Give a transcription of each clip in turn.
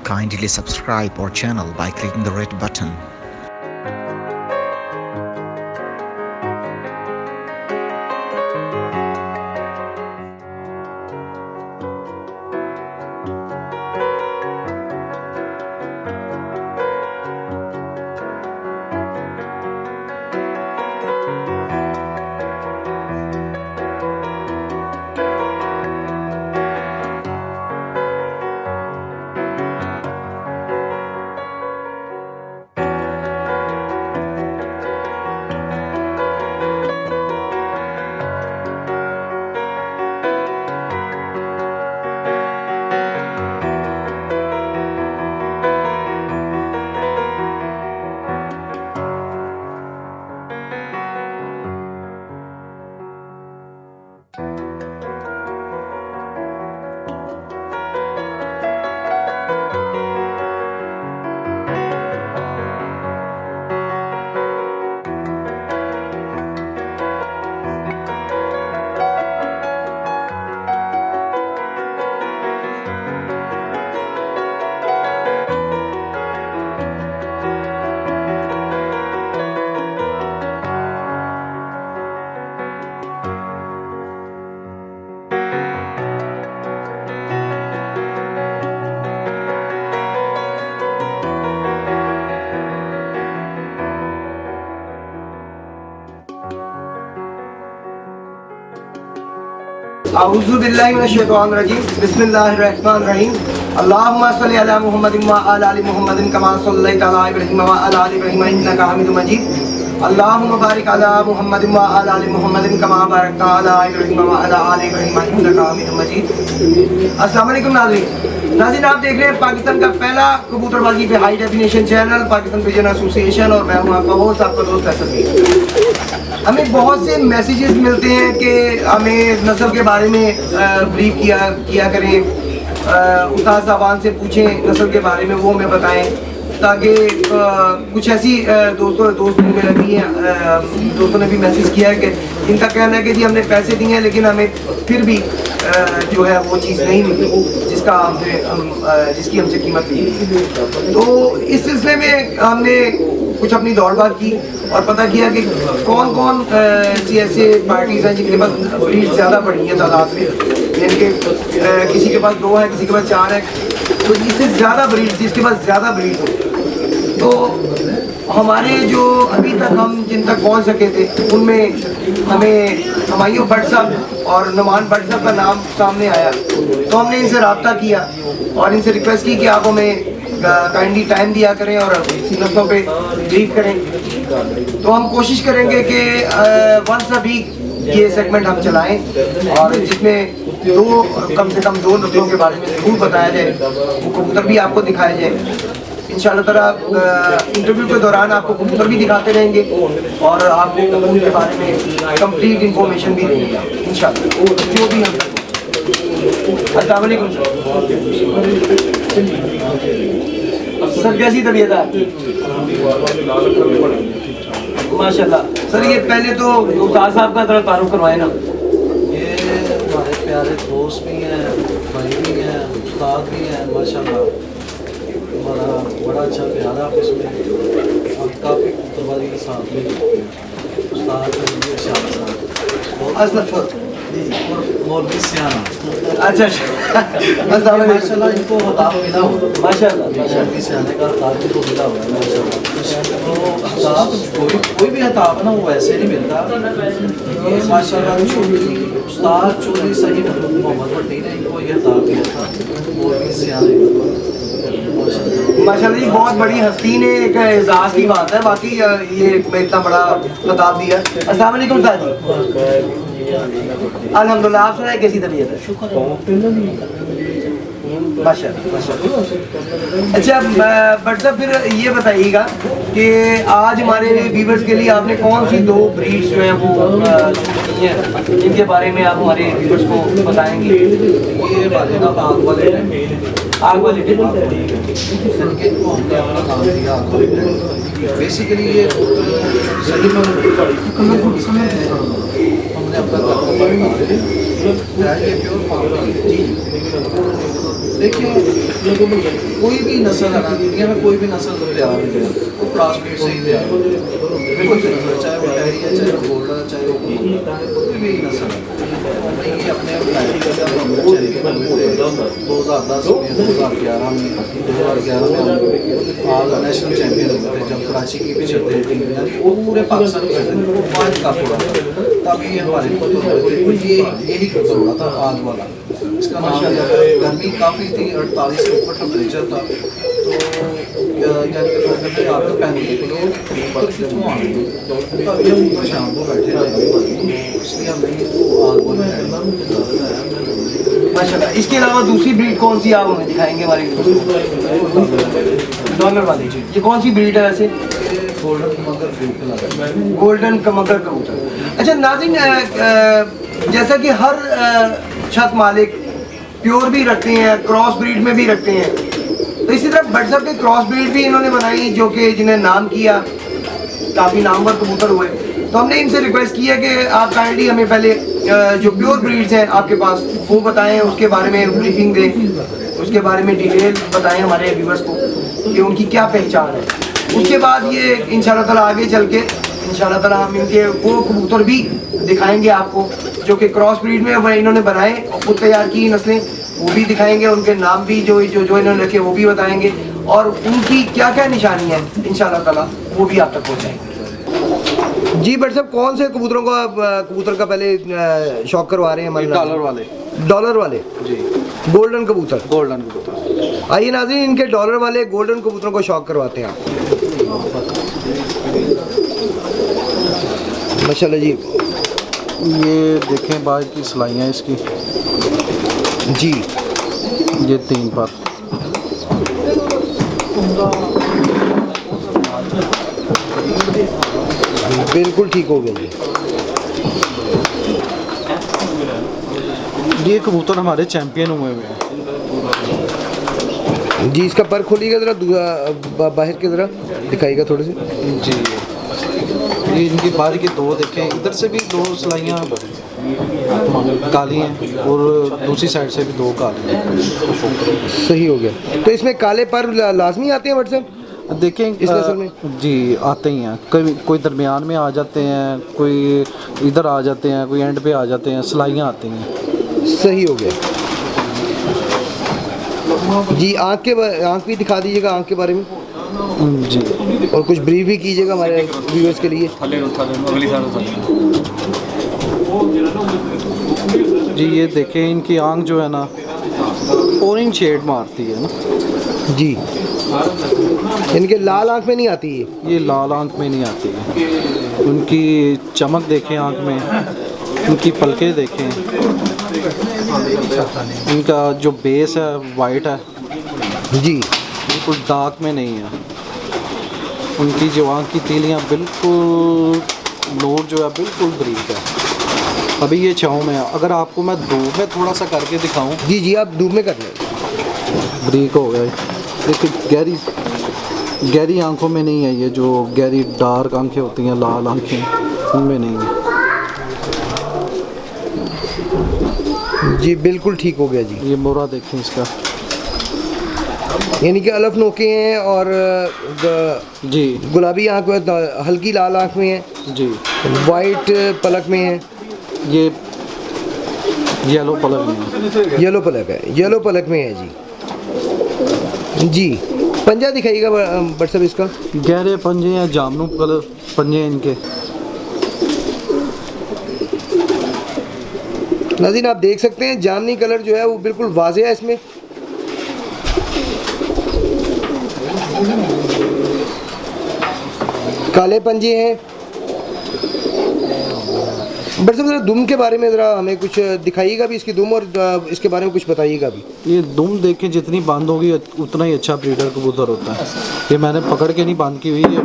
Kindly subscribe our channel by clicking the red button. अऊज़ु बिल्लाहि मिनश शैतानिर रजीम बिस्मिल्लाहिर रहमानिर रहीम अल्लाहुम्मा सल्लि अला मुहम्मदिन व अला आलि मुहम्मदिन कमा सल्लैता अला इब्राहीम व अला आलि इब्राहीम इन्नका हमीदुम मजीद अल्लाहुम्मा बारिक अला मुहम्मदिन व अला आलि मुहम्मदिन कमा बारकता अला इब्राहीम व अला आलि इब्राहीम इन्नका हमीदुम मजीद। अस्सलाम वालेकुम नाज़रीन, आप देख रहे हैं पाकिस्तान का पहला कबूतरबाजी पे high definition channel Pakistan pigeon association और मैं हूँ आपका होस्ट आपका दोस्त फैसल। हमें बहुत से मैसेजेस मिलते हैं कि हमें नस्ल के बारे में ब्रीफ किया करें, उस्ताद साहबान से पूछें नस्ल के बारे में, वो हमें बताएं ताकि कुछ ऐसी दोस्तों ने भी मैसेज किया है कि इनका कहना है कि जी हमने पैसे दिए हैं लेकिन हमें फिर भी जो है वो चीज़ नहीं मिली जिसकी हमसे कीमत मिली। तो इस सिलसिले में हमने कुछ अपनी दौड़-भाग की और पता किया कि कौन कौन सी ऐसे पार्टीज हैं जिनके पास ब्रीड ज़्यादा पड़ी है तादाद में, यानी कि किसी के पास 2 है, किसी के पास 4 है, तो इससे ज़्यादा ब्रीड जिसके पास ज़्यादा ब्रीड हो। तो हमारे जो अभी तक हम जिन तक पहुँच सके थे उनमें हमें हमायूं भट्ट साहब और नुमान भट्ट साहब का नाम सामने आया, तो हमने इनसे रब्ता किया और इनसे रिक्वेस्ट की कि आप हमें काइंडली टाइम दिया करें और नस्लों पे ब्रीफ करें। तो हम कोशिश करेंगे कि वंस अ वीक ये सेगमेंट हम चलाएं और जिसमें कम से कम 2 नस्लों के बारे में ज़रूर बताया जाए, वो कबूतर भी आपको दिखाया जाए। इंशाअल्लाह ताला इंटरव्यू के दौरान आपको कबूतर भी दिखाते रहेंगे और आपको कबूतर के बारे में कंप्लीट इंफॉर्मेशन भी देंगे इंशाअल्लाह जो भी हम। अस्सलाम वालेकुम सर, कैसी तबीयत है? माशाल्लाह सर, ये पहले तो उस्ताद साहब का थोड़ा तारुफ करवाए ना। ये हमारे प्यारे दोस्त भी हैं, भाई भी हैं, उस्ताद भी हैं, माशाल्लाह हमारा बड़ा अच्छा प्यार है इसमें और काफ़ी कबूतरबाजी के साथ में उस्ताद और मौलवी सियाना। अच्छा माशाल्लाह इनको खिताब मिला हुआ, माशाल्लाह मौलवी सियाने का खिताब इनको मिला हुआ है माशाल्लाह। तो खिताब कोई भी खिताब ना वो वैसे नहीं मिलता, ये माशाल्लाह उस्ताद चौधरी सही मोहम्मद भट्टी ने इनको ये खिताब दिया था मौलवी सियाने का। माशाल्लाह जी, बहुत बड़ी हस्ती ने एक एजाज़ की बात है, बाकी ये इतना बड़ा खिताब दिया। अस्सलाम वालेकुम साहब जी, अल्हम्दुलिल्लाह। आप सुनाए कैसी तबीयत है? माशाल्लाह। अच्छा बट साहब, फिर ये बताइएगा कि आज हमारे व्यूवर्स के लिए आपने कौन सी 2 ब्रीड्स जो हैं वो जिनके बारे में आप हमारे व्यूवर्स को बताएंगे? ये वाले ना आग वाले आग वाले को हमने अपना नाम दिया आग वाले। बेसिकली ये सही में हमने अपना ये प्योर देखिए कोई भी नस्ल है ना, दुनिया में कोई भी नस्ल तो तैयार है वो क्रॉस ब्रीड से ही तैयार है। बिल्कुल सही है, चाहे वो टैरी है, चाहे वो गोल्डन है, चाहे वो कोई भी नस्ल है। ये अपने चैंपियन हुए थे 2010 में, 2011 में, 2011 में आज नेशनल चैंपियन हुए थे जब कराची की भी चलते थे, वो पूरे पाकिस्तान में 5 कप हुआ था। तब ये हमारे यही कब्जा हुआ था आग वाला। इसका नाम गर्मी काफ़ी थी, 48 के ऊपर टेम्परेचर था। तो यानी कि लोग कहते हैं आप तो 35 किलो ऊपर क्यों आ गए, तो अभी हम ऊपर शाम को बैठे रहे, इसलिए हमने वो आग वाला माशाल्लाह। इसके अलावा दूसरी ब्रीड कौन सी आप हमें दिखाएंगे हमारे डॉलर वाली? ये कौन सी ब्रीड है वैसे? गोल्डन कमगर फ्यूल गोल्डन कमगर कबूतर। अच्छा नाज़रीन, जैसा कि हर छत मालिक प्योर भी रखते हैं, क्रॉस ब्रीड में भी रखते हैं, तो इसी तरह बट साहब के क्रॉस ब्रीड भी इन्होंने बनाई जो कि जिन्हें नाम किया, काफ़ी नामवर कबूतर हुए। तो हमने इनसे रिक्वेस्ट की है कि आप काइंडली हमें पहले जो प्योर ब्रीड्स हैं आपके पास वो बताएं, उसके बारे में ब्रीफिंग दें, उसके बारे में डिटेल बताएं हमारे व्यूअर्स को कि उनकी क्या पहचान है। उसके बाद ये इंशाल्लाह ताला आगे चल के इंशाल्लाह ताला हम इनके वो कबूतर भी दिखाएंगे आपको जो कि क्रॉस ब्रीड में इन्होंने बनाए और खुद तैयार की नस्लें, वो भी दिखाएंगे। उनके नाम भी जो इन्होंने रखे वो भी बताएंगे और उनकी क्या क्या निशानी है इंशाल्लाह ताला वो भी आप तक पहुँचाएंगे। जी बट साहब, कौन से कबूतरों का कबूतर का पहले शौक करवा रहे हैं हमारे? डॉलर वाले जी, गोल्डन कबूतर। गोल्डन कबूतर। आइए नाज़रीन, इनके डॉलर वाले गोल्डन कबूतरों को शौक करवाते हैं आप। माशाल्लाह जी, ये देखें बाहर की सिलाइयाँ इसकी जी, ये 3 पर बिल्कुल ठीक हो गया जी। ये कबूतर हमारे चैंपियन हुए हैं जी। इसका पर खोलिएगा ज़रा, बाहर की ज़रा दिखाइएगा थोड़े से जी। ये इनकी बाहर की 2 देखें, इधर से भी 2 सिलाइयाँ काली हैं और दूसरी साइड से भी 2 काली हैं। सही हो गया। तो इसमें काले पर लाजमी आते हैं व्हाट्सएप? देखें इस नस्ल में जी आते ही हैं, कोई दरमियान में आ जाते हैं, कोई इधर आ जाते हैं, कोई एंड पे आ जाते हैं, सिलाइयाँ आती हैं। सही हो गया जी। आँख भी दिखा दीजिएगा, आँख के बारे में जी, और कुछ ब्रीफ भी कीजिएगा हमारे व्यूअर्स के लिए। जी ये देखें इनकी आँख जो है ना ऑरेंज शेड मारती है ना जी। इनके लाल आँख में नहीं आती है? ये लाल आँख में नहीं आती है। उनकी चमक देखें आँख में, उनकी पलकें देखें, इनका जो बेस है वाइट है जी, बिल्कुल डार्क में नहीं है। उनकी जो आँख की तीलियाँ बिल्कुल नोट जो है बिल्कुल ब्रीक है। अभी ये छाँव में है, अगर आपको मैं धूप में थोड़ा सा करके दिखाऊं। जी जी, आप धूप में कर लें। ब्रीक हो गए, देखिए गहरी आंखों में नहीं है, ये जो गहरी डार्क आंखें होती हैं, लाल आंखें, उनमें नहीं है। जी बिल्कुल ठीक हो गया जी। ये मोरा देखें इसका, यानी कि अलफ नोके हैं और जी गुलाबी आँख में, हल्की लाल आँख में है जी, वाइट पलक में है, ये येलो पलक में है। येलो पलक है, येलो पलक में है जी। जी पंजा दिखाइएगा बट साहब इसका। गहरे पंजे हैं, जामनू कलर पंजे हैं इनके। नाज़रीन आप देख सकते हैं जामनी कलर जो है वो बिल्कुल वाज़ेह है इसमें। काले पंजे हैं। बट साहब ज़रा दुम के बारे में ज़रा हमें कुछ दिखाइएगा भी, इसकी दुम, और इसके बारे में कुछ बताइएगा भी। ये दुम देखें जितनी बंद होगी उतना ही अच्छा ब्रीडर कबूतर होता है। ये मैंने पकड़ के नहीं बंद की हुई, ये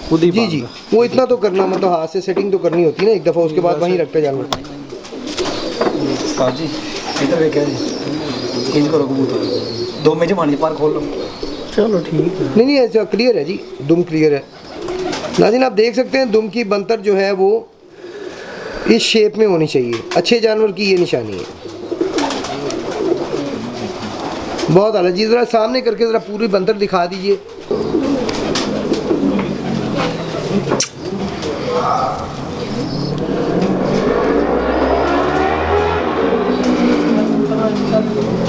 खुद ही जी जी, वो इतना तो करना, मतलब हाथ से सेटिंग तो करनी होती है ना एक दफ़ा, उसके बाद वहीं रखते जानवर। जी इधर क्या जी इंज करो कबूतर 2 में जमानी पार खोल लो। चलो ठीक है। नहीं ऐसा क्लियर है जी, दुम क्लियर है। नाज़रीन आप देख सकते हैं दुम की बनतर जो है वो इस शेप में होनी चाहिए। अच्छे जानवर की ये निशानी है। बहुत आला जी, ज़रा सामने करके ज़रा पूरी बंदर दिखा दीजिए।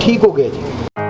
ठीक हो गया जी।